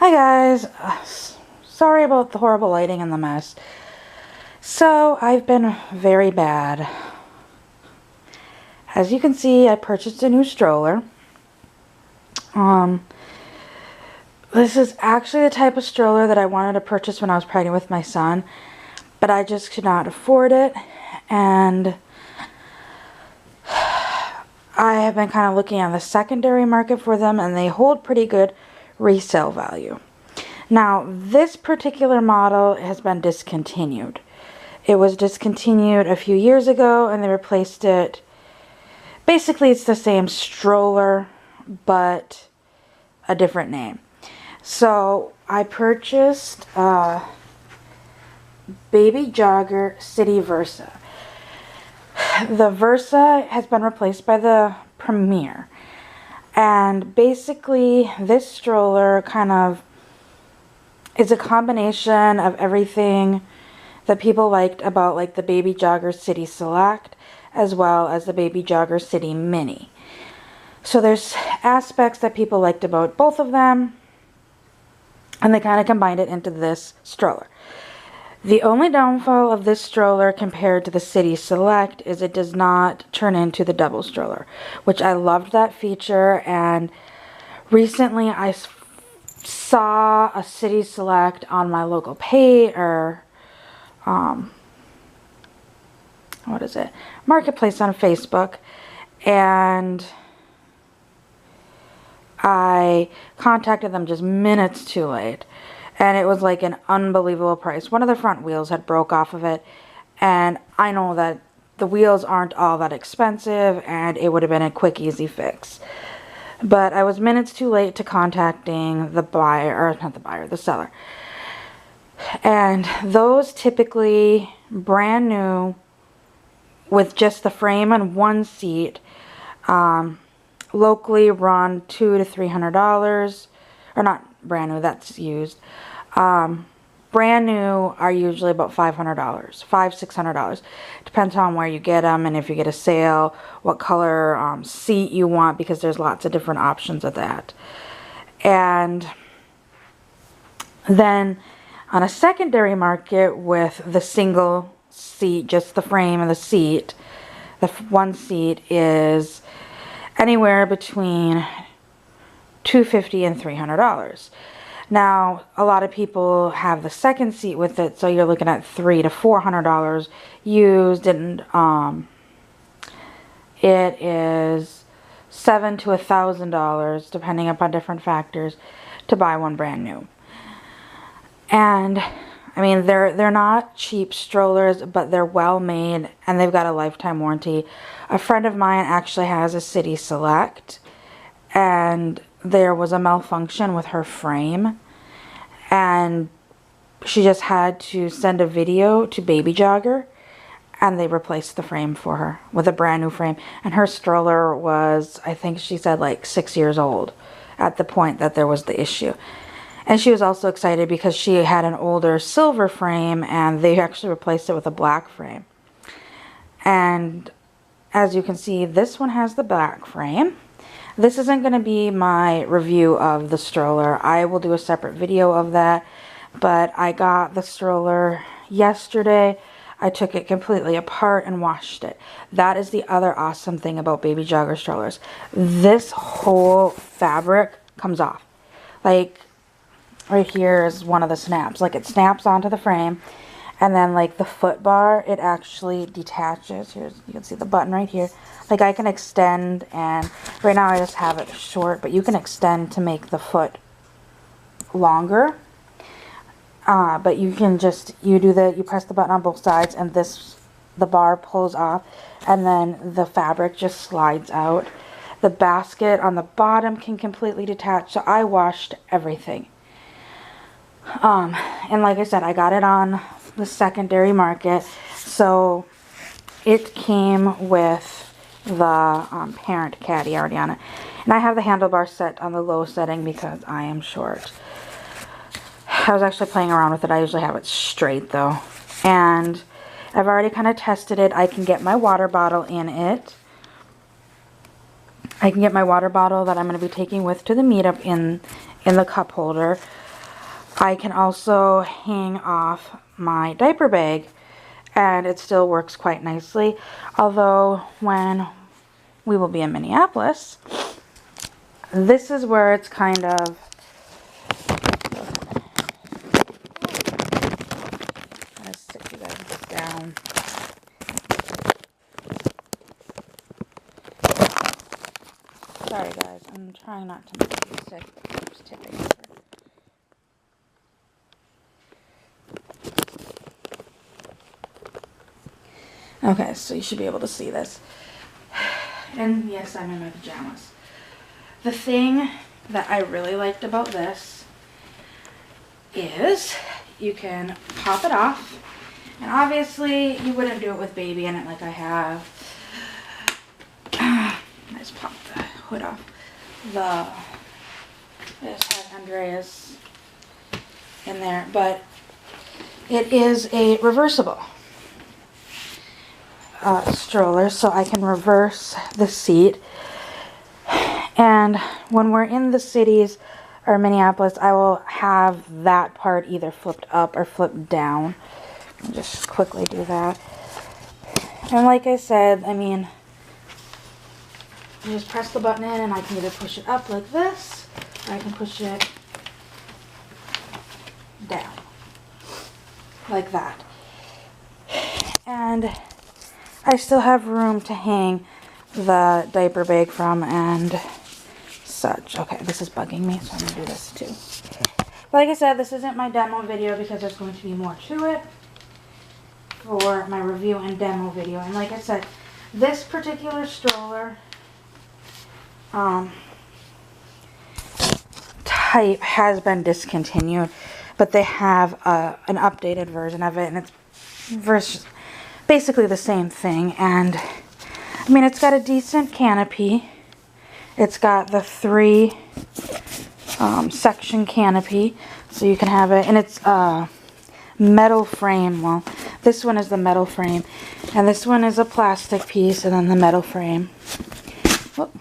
Hi guys, sorry about the horrible lighting and the mess. So I've been very bad. As you can see, I purchased a new stroller. This is actually the type of stroller that I wanted to purchase when I was pregnant with my son, but I just could not afford it, and I have been kind of looking on the secondary market for them, and they hold pretty good resale value. Now, this particular model has been discontinued. It was discontinued a few years ago, and they replaced it. Basically, it's the same stroller, but a different name. So, I purchased a Baby Jogger City Versa. The Versa has been replaced by the Premier. And basically, this stroller kind of is a combination of everything that people liked about like the Baby Jogger City Select as well as the Baby Jogger City Mini. So there's aspects that people liked about both of them, and they kind of combined it into this stroller. The only downfall of this stroller compared to the City Select is it does not turn into the double stroller, which I loved that feature. And recently I saw a City Select on my local marketplace on Facebook, and I contacted them just minutes too late, and it was like an unbelievable price. One of the front wheels had broke off of it, and I know that the wheels aren't all that expensive, and it would have been a quick, easy fix. But I was minutes too late to contacting the the seller. And those typically brand new with just the frame and one seat, locally run $200 to $300, or not brand new, that's used. Brand new are usually about $500, $600. Depends on where you get them and if you get a sale, what color seat you want, because there's lots of different options of that. And then on a secondary market with the single seat, just the frame and the seat, the one seat is anywhere between $250 and $300. Now, a lot of people have the second seat with it, so you're looking at $300 to $400 used, and it is $700 to $1,000, depending upon different factors, to buy one brand new. And I mean, they're not cheap strollers, but they're well made, and they've got a lifetime warranty. A friend of mine actually has a City Select, and there was a malfunction with her frame, and she just had to send a video to Baby Jogger, and they replaced the frame for her with a brand new frame. And her stroller was, I think she said, like 6 years old at the point that there was the issue. And she was also excited because she had an older silver frame, and they actually replaced it with a black frame. And as you can see, this one has the black frame. This isn't going to be my review of the stroller. I will do a separate video of that. But I got the stroller yesterday. I took it completely apart and washed it. That is the other awesome thing about Baby Jogger strollers. This whole fabric comes off. Like, right here is one of the snaps. Like, it snaps onto the frame. And then, like, the foot bar, it actually detaches. Here's, you can see the button right here. Like, I can extend, and right now I just have it short, but you can extend to make the foot longer. But you can just, you press the button on both sides, and the bar pulls off, and then the fabric just slides out. The basket on the bottom can completely detach, so I washed everything. And like I said, I got it on the secondary market, so it came with the parent caddy already on it. And I have the handlebar set on the low setting because I am short. I was actually playing around with it. I usually have it straight though. And I've already kind of tested it. I can get my water bottle in it. I can get my water bottle that I'm going to be taking with to the meetup in the cup holder. I can also hang off my diaper bag, and it still works quite nicely. Although when we will be in Minneapolis, this is where it's kind of let's sit you guys down. Sorry guys, I'm trying not to make you sick. I'm just tipping over. Okay, so you should be able to see this. And yes, I'm in my pajamas. The thing that I really liked about this is you can pop it off. And obviously, you wouldn't do it with baby in it like I have. I just pop the hood off. I just had Andreas in there, but it is a reversible stroller, so I can reverse the seat. And when we're in the cities or Minneapolis, I will have that part either flipped up or flipped down. I'll just quickly do that. And like I said, I mean, you just press the button in and I can either push it up like this, or I can push it down like that. And I still have room to hang the diaper bag from and such. Okay, this is bugging me, so I'm going to do this too. Like I said, this isn't my demo video because there's going to be more to it for my review and demo video. And like I said, this particular stroller type has been discontinued, but they have an updated version of it, and it's basically the same thing. And I mean, it's got a decent canopy. It's got the 3 section canopy, so you can have it, and it's metal frame. Well, this one is the metal frame, and this one is a plastic piece, and then the metal frame. Whoop.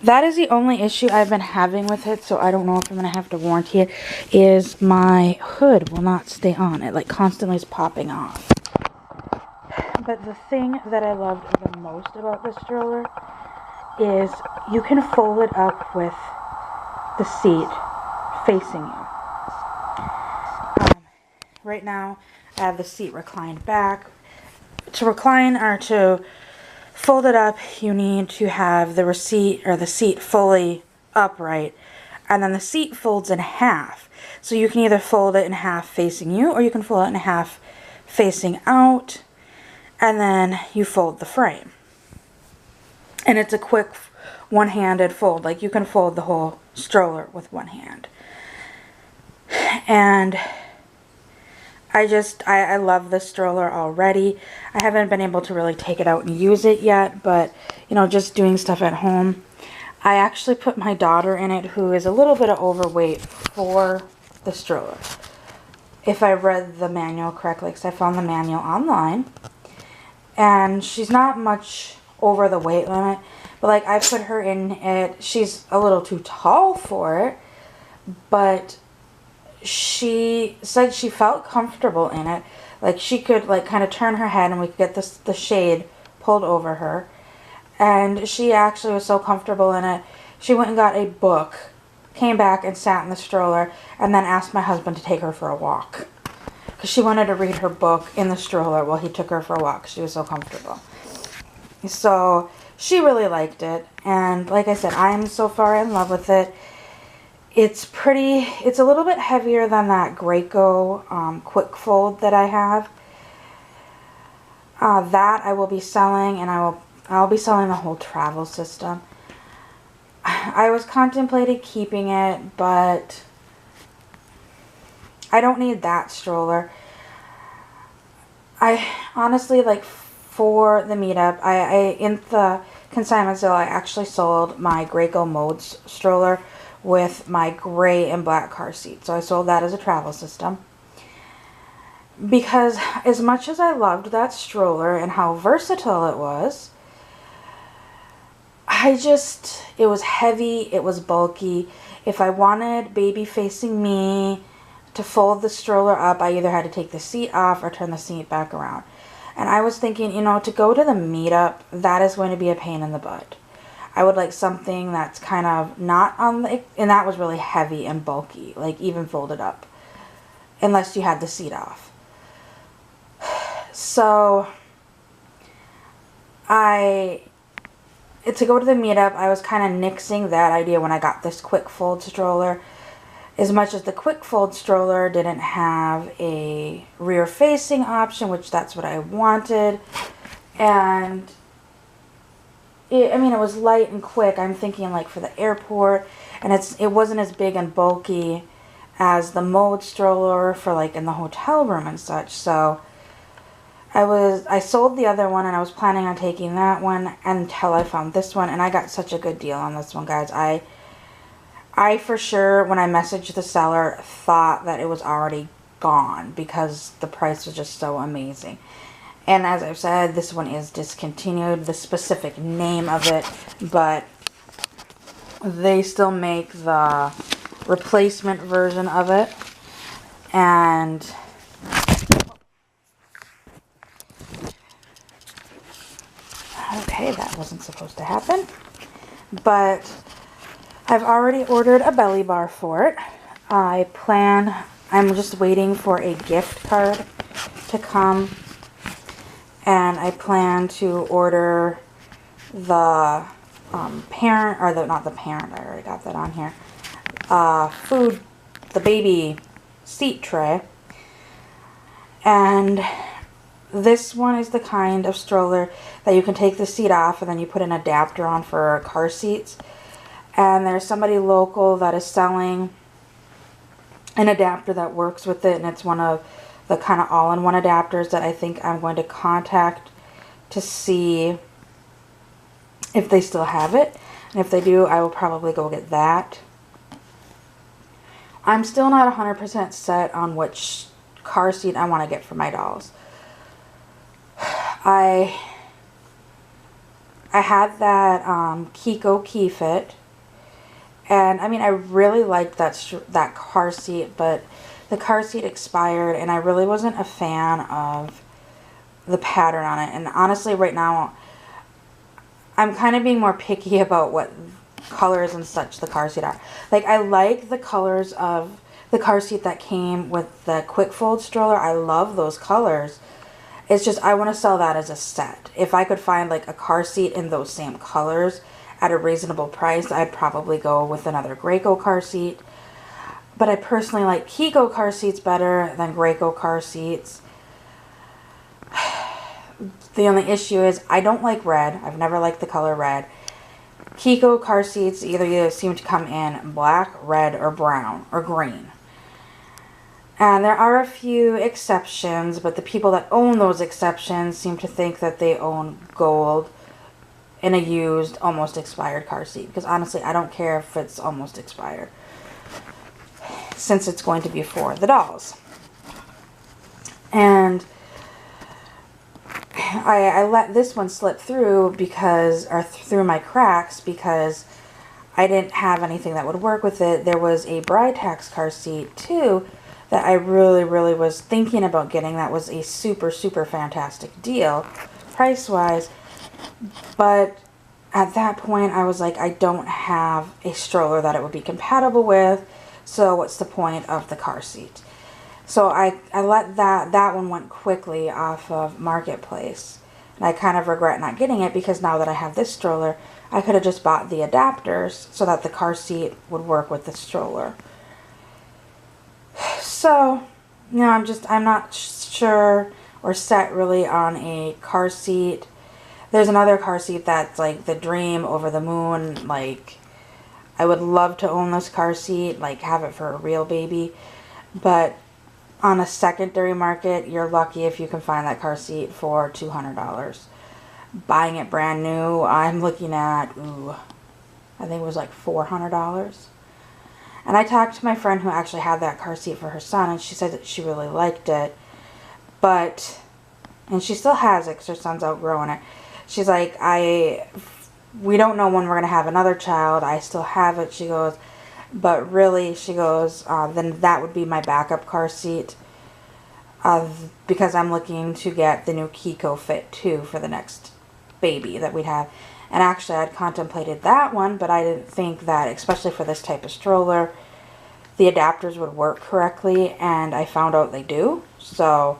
That is the only issue I've been having with it, so I don't know if I'm going to have to warranty it, is my hood will not stay on. It like constantly is popping off. But the thing that I loved the most about this stroller is you can fold it up with the seat facing you. Right now, I have the seat reclined back. To recline or to fold it up, you need to have the seat fully upright, and then the seat folds in half. So you can either fold it in half facing you, or you can fold it in half facing out, and then you fold the frame. And it's a quick one-handed fold. Like, you can fold the whole stroller with one hand. And I love this stroller already. I haven't been able to really take it out and use it yet, but, you know, just doing stuff at home. I actually put my daughter in it, who is a little bit overweight for the stroller. If I read the manual correctly, because I found the manual online. And she's not much over the weight limit, but like I put her in it. She's a little too tall for it, but she said she felt comfortable in it. Like, she could like kind of turn her head and we could get the shade pulled over her. And she actually was so comfortable in it, she went and got a book, came back and sat in the stroller, and then asked my husband to take her for a walk. Because she wanted to read her book in the stroller while he took her for a walk. She was so comfortable. So she really liked it. And like I said, I am so far in love with it. It's a little bit heavier than that Graco quick fold that I have. That I will be selling, and I'll be selling the whole travel system. I was contemplating keeping it, but I don't need that stroller. I honestly, like, for the meetup, in the consignment sale, I actually sold my Graco Modes stroller with my gray and black car seat. So I sold that as a travel system. Because as much as I loved that stroller and how versatile it was, it was heavy, it was bulky. If I wanted baby facing me to fold the stroller up, I either had to take the seat off or turn the seat back around. And I was thinking, you know, to go to the meetup, that is going to be a pain in the butt. I would like something that's kind of not on the, and that was really heavy and bulky, like even folded up, unless you had the seat off. So to go to the meetup, I was kind of nixing that idea when I got this quick fold stroller. As much as the quick fold stroller didn't have a rear facing option, which that's what I wanted. And I mean, it was light and quick. I'm thinking like for the airport, and it wasn't as big and bulky as the Mode stroller for like in the hotel room and such. So I sold the other one, and I was planning on taking that one until I found this one, and I got such a good deal on this one, guys. I for sure, when I messaged the seller, thought that it was already gone because the price was just so amazing. And as I've said, this one is discontinued, the specific name of it, but they still make the replacement version of it. And okay, that wasn't supposed to happen. But I've already ordered a belly bar for it. I'm just waiting for a gift card to come. And I plan to order the parent, or not the parent, I already got that on here, the baby seat tray. And this one is the kind of stroller that you can take the seat off and then you put an adapter on for car seats. And there's somebody local that is selling an adapter that works with it, and it's one of the kind of all-in-one adapters that I think I'm going to contact to see if they still have it. And if they do, I will probably go get that. I'm still not 100% set on which car seat I want to get for my dolls. I had that Kiko Key Fit, and I mean, I really liked that car seat, but the car seat expired, and I really wasn't a fan of the pattern on it. And honestly, right now, I'm kind of being more picky about what colors and such the car seat are. Like, I like the colors of the car seat that came with the quick fold stroller. I love those colors. It's just, I want to sell that as a set. If I could find like a car seat in those same colors at a reasonable price, I'd probably go with another Graco car seat. But I personally like Kiko car seats better than Graco car seats. The only issue is I don't like red. I've never liked the color red. Kiko car seats either seem to come in black, red, or brown, or green. And there are a few exceptions, but the people that own those exceptions seem to think that they own gold in a used, almost expired car seat. Because honestly, I don't care if it's almost expired, since it's going to be for the dolls. And I let this one slip through through my cracks because I didn't have anything that would work with it. There was a Bride Tax car seat too that I really, really was thinking about getting. That was a super, super fantastic deal, price-wise. But at that point, I was like, I don't have a stroller that it would be compatible with, so what's the point of the car seat? So I let that one went quickly off of Marketplace. And I kind of regret not getting it because now that I have this stroller, I could have just bought the adapters so that the car seat would work with the stroller. So, you know, I'm not sure or set really on a car seat. There's another car seat that's like the dream over the moon. Like, I would love to own this car seat, like have it for a real baby. But on a secondary market, you're lucky if you can find that car seat for $200. Buying it brand new, I'm looking at, I think it was like $400. And I talked to my friend who actually had that car seat for her son, and she said that she really liked it. But, and she still has it because her son's outgrowing it. She's like, we don't know when we're going to have another child. I still have it. She goes, But really, she goes, then that would be my backup car seat. Because I'm looking to get the new Kiko Fit too for the next baby that we'd have. And actually, I'd contemplated that one, but I didn't think that, especially for this type of stroller, the adapters would work correctly, and I found out they do. So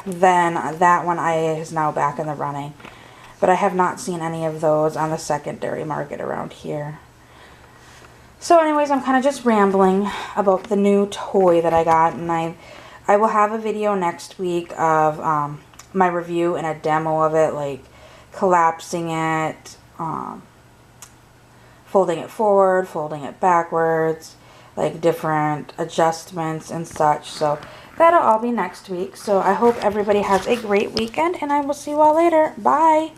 then that one is now back in the running. But I have not seen any of those on the secondary market around here. So anyways, I'm kind of just rambling about the new toy that I got, and I will have a video next week of my review and a demo of it, like collapsing it, folding it forward, folding it backwards, like different adjustments and such. So that'll all be next week. So I hope everybody has a great weekend, and I will see you all later. Bye!